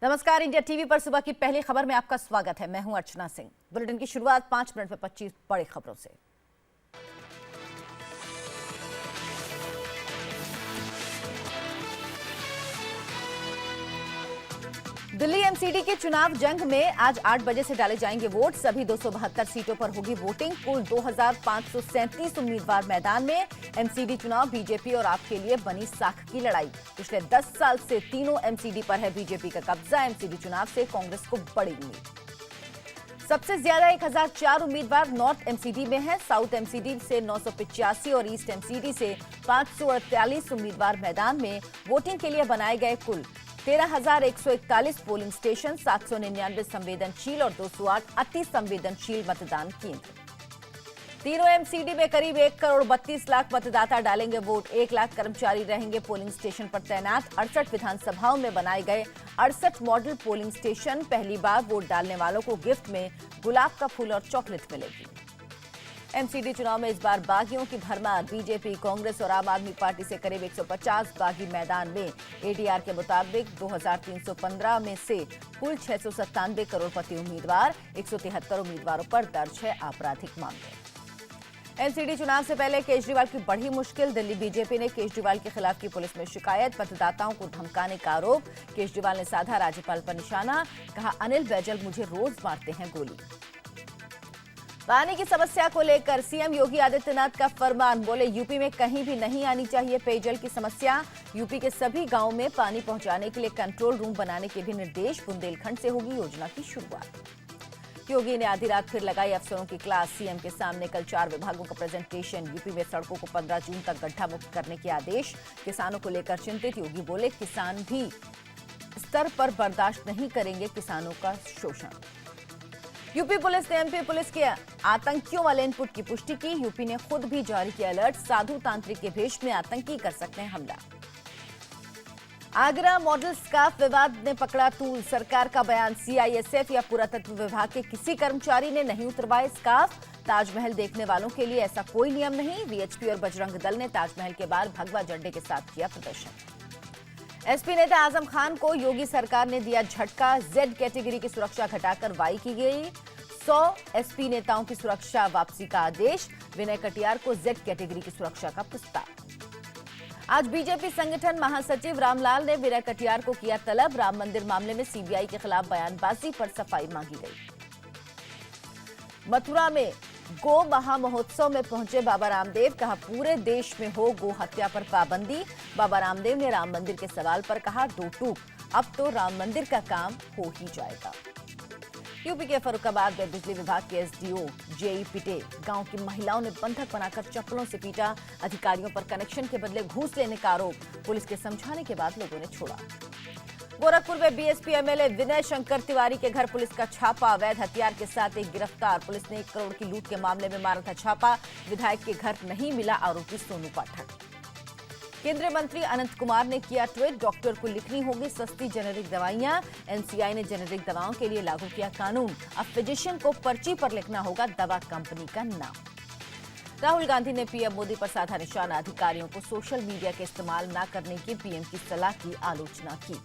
नमस्कार, India TV पर सुबह की पहली खबर में आपका स्वागत है। मैं हूं अर्चना सिंह। बुलेटिन की शुरुआत 5 मिनट में 25 बड़ी खबरों से। दिल्ली एमसीडी के चुनाव जंग में आज 8 बजे से डाले जाएंगे वोट। सभी 272 सीटों पर होगी वोटिंग। कुल 2537 उम्मीदवार मैदान में। एमसीडी चुनाव बीजेपी और आप के लिए बनी साख की लड़ाई। पिछले 10 साल से तीनों एमसीडी पर है बीजेपी का कब्जा। एमसीडी चुनाव से कांग्रेस को बड़ी उम्मीद। सबसे ज्यादा 1004 उम्मीदवार नॉर्थ एमसीडी में है। साउथ एमसीडी से 985 और ईस्ट एमसीडी से 548 उम्मीदवार मैदान में। वोटिंग के लिए बनाए गए कुल 13,141 पोलिंग स्टेशन, 799 संवेदनशील और 208 अति संवेदनशील मतदान केंद्र। तीनों एमसीडी में करीब 1 करोड़ 32 लाख मतदाता डालेंगे वोट। 1 लाख कर्मचारी रहेंगे पोलिंग स्टेशन पर तैनात। 68 विधानसभाओं में बनाए गए 68 मॉडल पोलिंग स्टेशन। पहली बार वोट डालने वालों को गिफ्ट में गुलाब का फूल और चॉकलेट मिलेगी। एमसीडी चुनाव में इस बार बागियों की भरमार। बीजेपी, कांग्रेस और आम आदमी पार्टी से करीब 150 बागी मैदान में। एडीआर के मुताबिक 2315 में से कुल 697 करोड़पति उम्मीदवार। 173 उम्मीदवारों पर दर्ज है आपराधिक मामले। एमसीडी चुनाव से पहले केजरीवाल की बढ़ी मुश्किल। दिल्ली बीजेपी ने केजरीवाल के खिलाफ की पुलिस में शिकायत। मतदाताओं को धमकाने का आरोप। केजरीवाल ने साधा राज्यपाल पर निशाना। कहा, अनिल बैजल मुझे रोज मारते हैं गोली। पानी की समस्या को लेकर सीएम योगी आदित्यनाथ का फरमान। बोले, यूपी में कहीं भी नहीं आनी चाहिए पेयजल की समस्या। यूपी के सभी गांवों में पानी पहुंचाने के लिए कंट्रोल रूम बनाने के भी निर्देश। बुंदेलखंड से होगी योजना की शुरुआत। योगी ने आधी रात फिर लगाई अफसरों की क्लास। सीएम के सामने कल 4 विभागों का प्रेजेंटेशन। यूपी में सड़कों को 15 जून तक गड्ढा मुक्त करने के आदेश। किसानों को लेकर चिंतित योगी बोले, किसान भी स्तर पर बर्दाश्त नहीं करेंगे किसानों का शोषण। यूपी पुलिस ने एमपी पुलिस के आतंकियों वाले इनपुट की पुष्टि की। यूपी ने खुद भी जारी किया अलर्ट। साधु तांत्रिक के भेष में आतंकी कर सकते हैं हमला। आगरा मॉडल स्कार्फ विवाद ने पकड़ा तूल। सरकार का बयान, सीआईएसएफ या पुरातत्व विभाग के किसी कर्मचारी ने नहीं उतरवाए स्कार्फ। ताजमहल देखने वालों के लिए ऐसा कोई नियम नहीं। वीएचपी और बजरंग दल ने ताजमहल के बाहर भगवा झंडे के साथ किया प्रदर्शन। एसपी नेता आजम खान को योगी सरकार ने दिया झटका। जेड कैटेगरी की सुरक्षा घटाकर वाई की गई। 100 एसपी नेताओं की सुरक्षा वापसी का आदेश। विनय कटियार को जेड कैटेगरी की सुरक्षा का प्रस्ताव। आज बीजेपी संगठन महासचिव रामलाल ने विनय कटियार को किया तलब। राम मंदिर मामले में सीबीआई के खिलाफ बयानबाजी पर सफाई मांगी गई। मथुरा में गो महामहोत्सव में पहुंचे बाबा रामदेव। कहा, पूरे देश में हो गो हत्या पर पाबंदी। बाबा रामदेव ने राम मंदिर के सवाल पर कहा, 2 टूक, अब तो राम मंदिर का काम हो ही जाएगा। यूपी के फर्रुखाबाद में बिजली विभाग के एसडीओ जेई पिटे। गांव की महिलाओं ने बंधक बनाकर चप्पलों से पीटा। अधिकारियों पर कनेक्शन के बदले घूस लेने का आरोप। पुलिस के समझाने के बाद लोगों ने छोड़ा। गोरखपुर में बीएसपी एमएलए विनय शंकर तिवारी के घर पुलिस का छापा। अवैध हथियार के साथ एक गिरफ्तार। पुलिस ने 1 करोड़ की लूट के मामले में मारा था छापा। विधायक के घर नहीं मिला आरोपी सोनू पाठक। केंद्रीय मंत्री अनंत कुमार ने किया ट्वीट। डॉक्टर को लिखनी होगी सस्ती जेनेरिक दवाइयां। एनसीआई ने जेनेरिक दवाओं के लिए लागू किया कानून। अब फिजिशियन को पर्ची पर लिखना होगा दवा कंपनी का नाम। राहुल गांधी ने पीएम मोदी पर साधा निशाना। अधिकारियों को सोशल मीडिया के इस्तेमाल न करने की पीएम की सलाह की आलोचना की।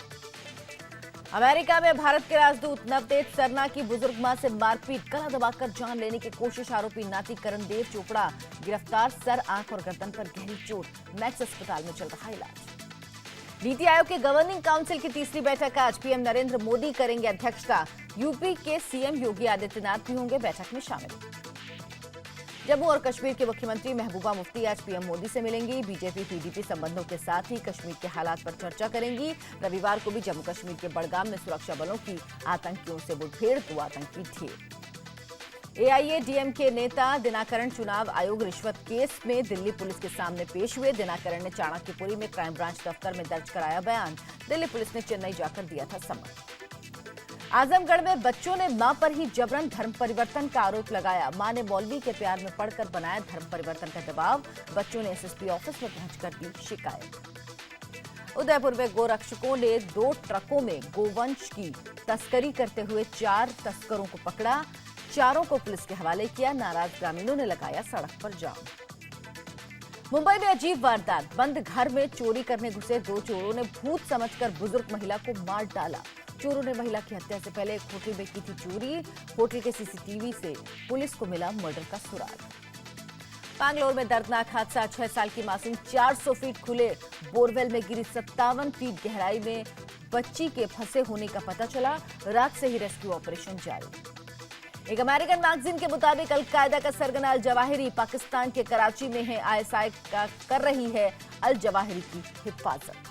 अमेरिका में भारत के राजदूत नवतेज सरना की बुजुर्ग मां से मारपीट, गला दबाकर जान लेने की कोशिश। आरोपी नाती करणदेव चोपड़ा गिरफ्तार। सर, आंख और गर्दन पर गहरी चोट। मैक्स अस्पताल में चल रहा इलाज। नीति आयोग के गवर्निंग काउंसिल की तीसरी बैठक आज। पीएम नरेंद्र मोदी करेंगे अध्यक्षता। यूपी के सीएम योगी आदित्यनाथ भी होंगे बैठक में शामिल। जम्मू और कश्मीर के मुख्यमंत्री महबूबा मुफ्ती आज पीएम मोदी से मिलेंगी। बीजेपी पीडीपी संबंधों के साथ ही कश्मीर के हालात पर चर्चा करेंगी। रविवार को भी जम्मू कश्मीर के बड़गाम में सुरक्षा बलों की आतंकियों से मुठभेड़, 2 आतंकी ढेर। एआईएडीएमके नेता दिनाकरण चुनाव आयोग रिश्वत केस में दिल्ली पुलिस के सामने पेश हुए। दिनाकरण ने चाणक्यपुरी में क्राइम ब्रांच दफ्तर में दर्ज कराया बयान। दिल्ली पुलिस ने चेन्नई जाकर दिया था समन। आजमगढ़ में बच्चों ने मां पर ही जबरन धर्म परिवर्तन का आरोप लगाया। मां ने मौलवी के प्यार में पढ़कर बनाया धर्म परिवर्तन का दबाव। बच्चों ने एसएसपी ऑफिस में पहुंचकर दी शिकायत। उदयपुर में गोरक्षकों ने 2 ट्रकों में गोवंश की तस्करी करते हुए 4 तस्करों को पकड़ा। चारों को पुलिस के हवाले किया। नाराज ग्रामीणों ने लगाया सड़क पर जाम। मुंबई में अजीब वारदात। बंद घर में चोरी करने घुसे 2 चोरों ने भूत समझकर बुजुर्ग महिला को मार डाला। चोरों ने महिला की हत्या से पहले एक होटल में की थी चोरी। होटल के सीसीटीवी से पुलिस को मिला मर्डर का सुराग। बैंगलोर में दर्दनाक हादसा, 6 साल की मासूम 400 फीट खुले बोरवेल में गिरी। 57 फीट गहराई में बच्ची के फंसे होने का पता चला। रात से ही रेस्क्यू ऑपरेशन जारी। एक अमेरिकन मैगजीन के मुताबिक अल-कायदा का सरगना अल जवाहिरी पाकिस्तान के कराची में है। आईएसआई का कर रही है अल जवाहिरी की हिफाजत।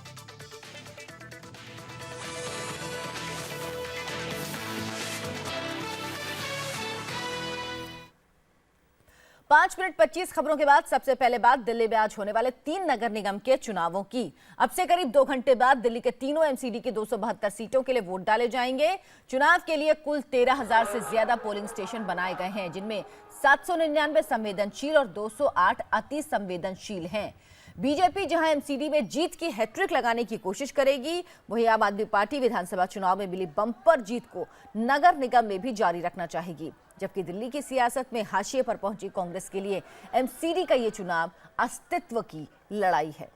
5:25 खबरों के बाद सबसे पहले बात दिल्ली में आज होने वाले 3 नगर निगम के चुनावों की। अब से करीब 2 घंटे बाद दिल्ली के तीनों एमसीडी की 272 सीटों के लिए वोट डाले जाएंगे। चुनाव के लिए कुल 13,000 से ज्यादा पोलिंग स्टेशन बनाए गए हैं, जिनमें 799 संवेदनशील और 208 अति संवेदनशील हैं। बीजेपी जहां एमसीडी में जीत की हैट्रिक लगाने की कोशिश करेगी, वहीं आम आदमी पार्टी विधानसभा चुनाव में मिली बम्पर जीत को नगर निगम में भी जारी रखना चाहेगी। जबकि दिल्ली की सियासत में हाशिए पर पहुंची कांग्रेस के लिए एमसीडी का ये चुनाव अस्तित्व की लड़ाई है।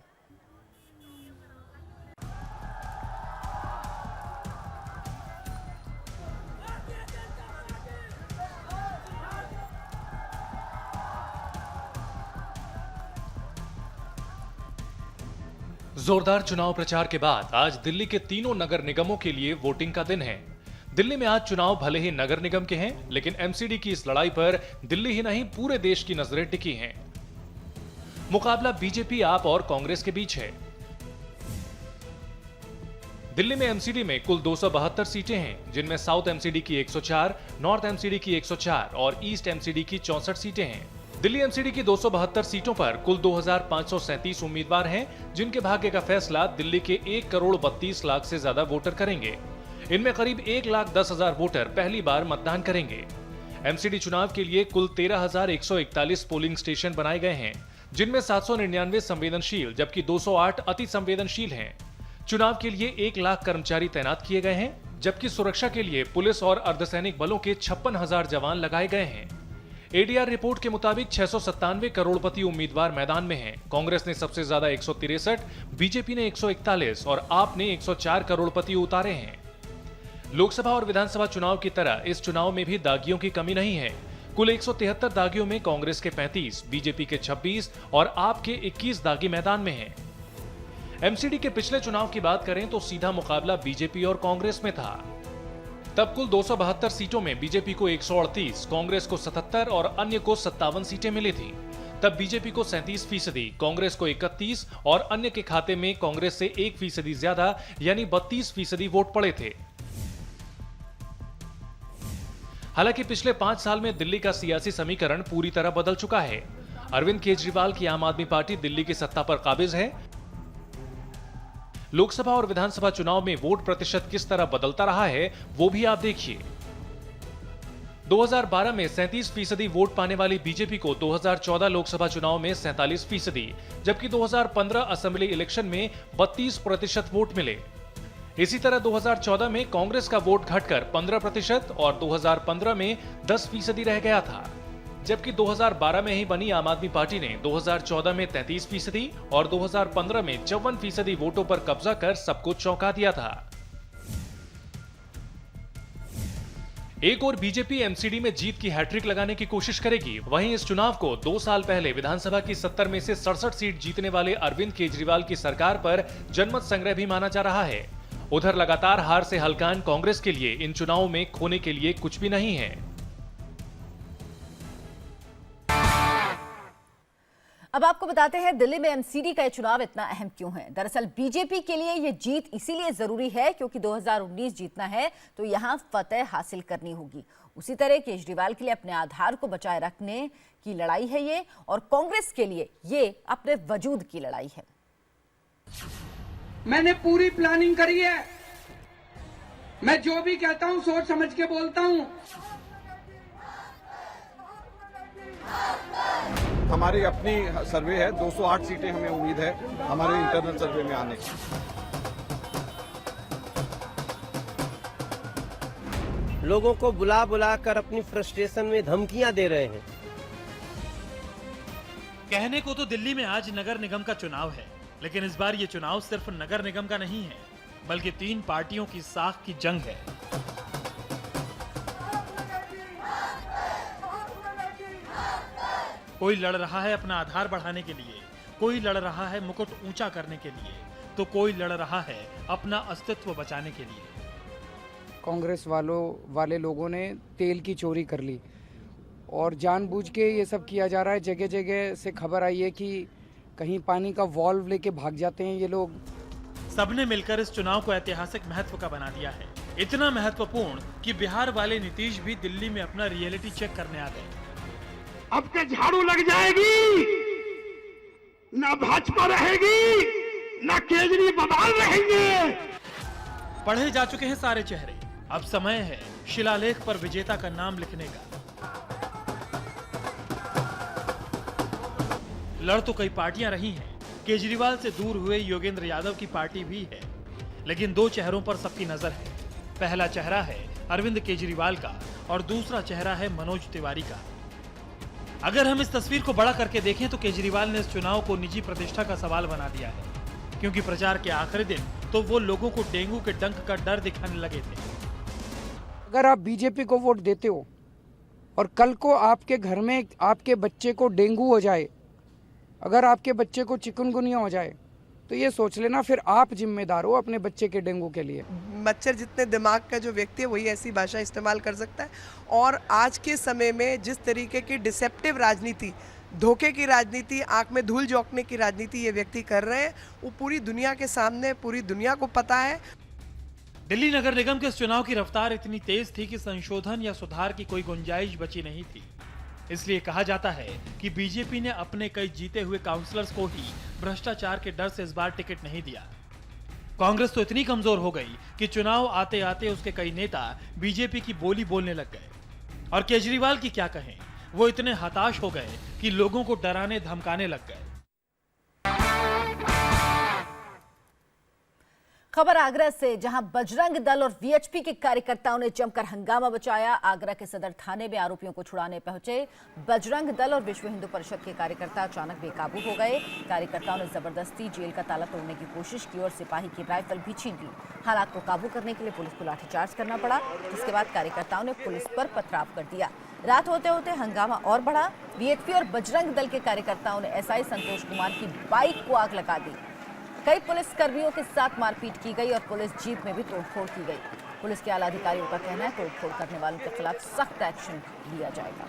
जोरदार चुनाव प्रचार के बाद आज दिल्ली के तीनों नगर निगमों के लिए वोटिंग का दिन है। दिल्ली में आज चुनाव भले ही नगर निगम के हैं, लेकिन एमसीडी की इस लड़ाई पर दिल्ली ही नहीं पूरे देश की नजरें टिकी हैं। मुकाबला बीजेपी, आप और कांग्रेस के बीच है। दिल्ली में एमसीडी में कुल 272 सीटें हैं, जिनमें साउथ एमसीडी की 104, नॉर्थ एमसीडी की 104 और ईस्ट एमसीडी की 64 सीटें हैं। दिल्ली एमसीडी की 272 सीटों पर कुल 2,537 उम्मीदवार हैं, जिनके भाग्य का फैसला दिल्ली के 1,32,00,000 से ज्यादा वोटर करेंगे। इनमें करीब 1,10,000 वोटर पहली बार मतदान करेंगे। एमसीडी चुनाव के लिए कुल 13,141 पोलिंग स्टेशन बनाए गए हैं, जिनमें 799 संवेदनशील जबकि 208 अति संवेदनशील हैं। चुनाव के लिए 1 लाख कर्मचारी तैनात किए गए हैं, जबकि सुरक्षा के लिए पुलिस और अर्धसैनिक बलों के 56,000 जवान लगाए गए हैं। एडीआर रिपोर्ट के मुताबिक 697 करोड़पति उम्मीदवार मैदान में हैं। कांग्रेस ने सबसे ज्यादा 163, बीजेपी ने 141 और आप ने 104 करोड़पति उतारे हैं। लोकसभा और विधानसभा चुनाव की तरह इस चुनाव में भी दागियों की कमी नहीं है। कुल 173 दागियों में कांग्रेस के 35, बीजेपी के 26 और आप के 21 दागी मैदान में हैं। एमसीडी के पिछले चुनाव की बात करें तो सीधा मुकाबला बीजेपी और कांग्रेस में था। तब कुल 272 सीटों में बीजेपी को 138, कांग्रेस को 77 और अन्य को 57 सीटें मिली थी। तब बीजेपी को 37%, कांग्रेस को 31 और अन्य के खाते में कांग्रेस से 1% ज्यादा यानी 32% वोट पड़े थे। हालांकि पिछले 5 साल में दिल्ली का सियासी समीकरण पूरी तरह बदल चुका है। अरविंद केजरीवाल की आम आदमी पार्टी दिल्ली की सत्ता पर काबिज है। लोकसभा और विधानसभा चुनाव में वोट प्रतिशत किस तरह बदलता रहा है, वो भी आप देखिए। 2012 में 37% वोट पाने वाली बीजेपी को 2014 लोकसभा चुनाव में 47%, जबकि 2015 असेंबली इलेक्शन में 32% वोट मिले। इसी तरह 2014 में कांग्रेस का वोट घटकर 15% और 2015 में 10% रह गया था, जबकि 2012 में ही बनी आम आदमी पार्टी ने 2014 में 33% और 2015 में 54% वोटों पर कब्जा कर सबको चौंका दिया था। एक और बीजेपी एमसीडी में जीत की हैट्रिक लगाने की कोशिश करेगी। वहीं इस चुनाव को 2 साल पहले विधानसभा की 70 में से 67 सीट जीतने वाले अरविंद केजरीवाल की सरकार पर जनमत संग्रह भी माना जा रहा है। उधर लगातार हार से हलकान कांग्रेस के लिए इन चुनावों में खोने के लिए कुछ भी नहीं है। अब आपको बताते हैं दिल्ली में एमसीडी का चुनाव इतना अहम क्यों है। दरअसल बीजेपी के लिए यह जीत इसीलिए जरूरी है क्योंकि 2019 जीतना है तो यहां फतेह हासिल करनी होगी। उसी तरह केजरीवाल के लिए अपने आधार को बचाए रखने की लड़ाई है ये, और कांग्रेस के लिए ये अपने वजूद की लड़ाई है। मैंने पूरी प्लानिंग करी है। मैं जो भी कहता हूं सोच समझ के बोलता हूं। हमारी अपनी सर्वे है, 208 सीटें हमें उम्मीद है हमारे इंटरनल सर्वे में आने की। लोगों को बुला बुला कर अपनी फ्रस्ट्रेशन में धमकियां दे रहे हैं। कहने को तो दिल्ली में आज नगर निगम का चुनाव है, लेकिन इस बार ये चुनाव सिर्फ नगर निगम का नहीं है। बल्कि 3 पार्टियों की साख की जंग है। कोई लड़ रहा है अपना आधार बढ़ाने के लिए, कोई लड़ रहा है मुकुट ऊंचा करने के लिए, तो कोई लड़ रहा है अपना अस्तित्व बचाने के लिए। कांग्रेस वाले लोगों ने तेल की चोरी कर ली और जानबूझ के ये सब किया जा रहा है। जगह जगह से खबर आई है कि कहीं पानी का वॉल्व लेके भाग जाते हैं ये लोग। सबने मिलकर इस चुनाव को ऐतिहासिक महत्व का बना दिया है, इतना महत्वपूर्ण कि बिहार वाले नीतीश भी दिल्ली में अपना रियलिटी चेक करने आ गए। अब के झाड़ू लग जाएगी, ना भाजपा रहेगी, ना केजरीवाल रहेंगे। पढ़े जा चुके हैं सारे चेहरे, अब समय है शिलालेख पर विजेता का नाम लिखने का। लड़ तो कई पार्टियां रही हैं, केजरीवाल से दूर हुए योगेंद्र यादव की पार्टी भी है, लेकिन 2 चेहरों पर सबकी नजर है। पहला चेहरा है अरविंद केजरीवाल का और दूसरा चेहरा है मनोज तिवारी का। अगर हम इस तस्वीर को बड़ा करके देखें तो केजरीवाल ने इस चुनाव को निजी प्रतिष्ठा का सवाल बना दिया है, क्योंकि प्रचार के आखिरी दिन तो वो लोगों को डेंगू के डंक का डर दिखाने लगे थे। अगर आप बीजेपी को वोट देते हो और कल को आपके घर में आपके बच्चे को डेंगू हो जाए, अगर आपके बच्चे को चिकनगुनिया हो जाए, तो ये सोच लेना फिर आप जिम्मेदार हो अपने बच्चे के डेंगू के लिए। मच्छर जितने दिमाग का जो व्यक्ति है वही ऐसी भाषा इस्तेमाल कर सकता है। और आज के समय में जिस तरीके की डिसेप्टिव राजनीति, धोखे की राजनीति, आंख में धूल झोंकने की राजनीति ये व्यक्ति कर रहे हैं, वो पूरी दुनिया के सामने, पूरी दुनिया को पता है। दिल्ली नगर निगम के इस चुनाव की रफ्तार इतनी तेज थी कि संशोधन या सुधार की कोई गुंजाइश बची नहीं थी। इसलिए कहा जाता है कि बीजेपी ने अपने कई जीते हुए काउंसलर्स को ही भ्रष्टाचार के डर से इस बार टिकट नहीं दिया। कांग्रेस तो इतनी कमजोर हो गई कि चुनाव आते आते उसके कई नेता बीजेपी की बोली बोलने लग गए। और केजरीवाल की क्या कहें, वो इतने हताश हो गए कि लोगों को डराने धमकाने लग गए। खबर आगरा से, जहां बजरंग दल और वीएचपी के कार्यकर्ताओं ने जमकर हंगामा बचाया। आगरा के सदर थाने में आरोपियों को छुड़ाने पहुंचे बजरंग दल और विश्व हिंदू परिषद के कार्यकर्ता अचानक बेकाबू हो गए। कार्यकर्ताओं ने जबरदस्ती जेल का ताला तोड़ने की कोशिश की और सिपाही की राइफल भी छीन ली। हालात को काबू करने के लिए पुलिस को लाठीचार्ज करना पड़ा, जिसके बाद कार्यकर्ताओं ने पुलिस पर पथराव कर दिया। रात होते होते हंगामा और बढ़ा। वीएचपी और बजरंग दल के कार्यकर्ताओं ने एसआई संतोष कुमार की बाइक को आग लगा दी। कई पुलिस कर्मियों के साथ मारपीट की गई और पुलिस जीप में भी तोड़फोड़ की गई। पुलिस के आला अधिकारियों का कहना है तोड़फोड़ करने वालों के खिलाफ सख्त एक्शन लिया जाएगा।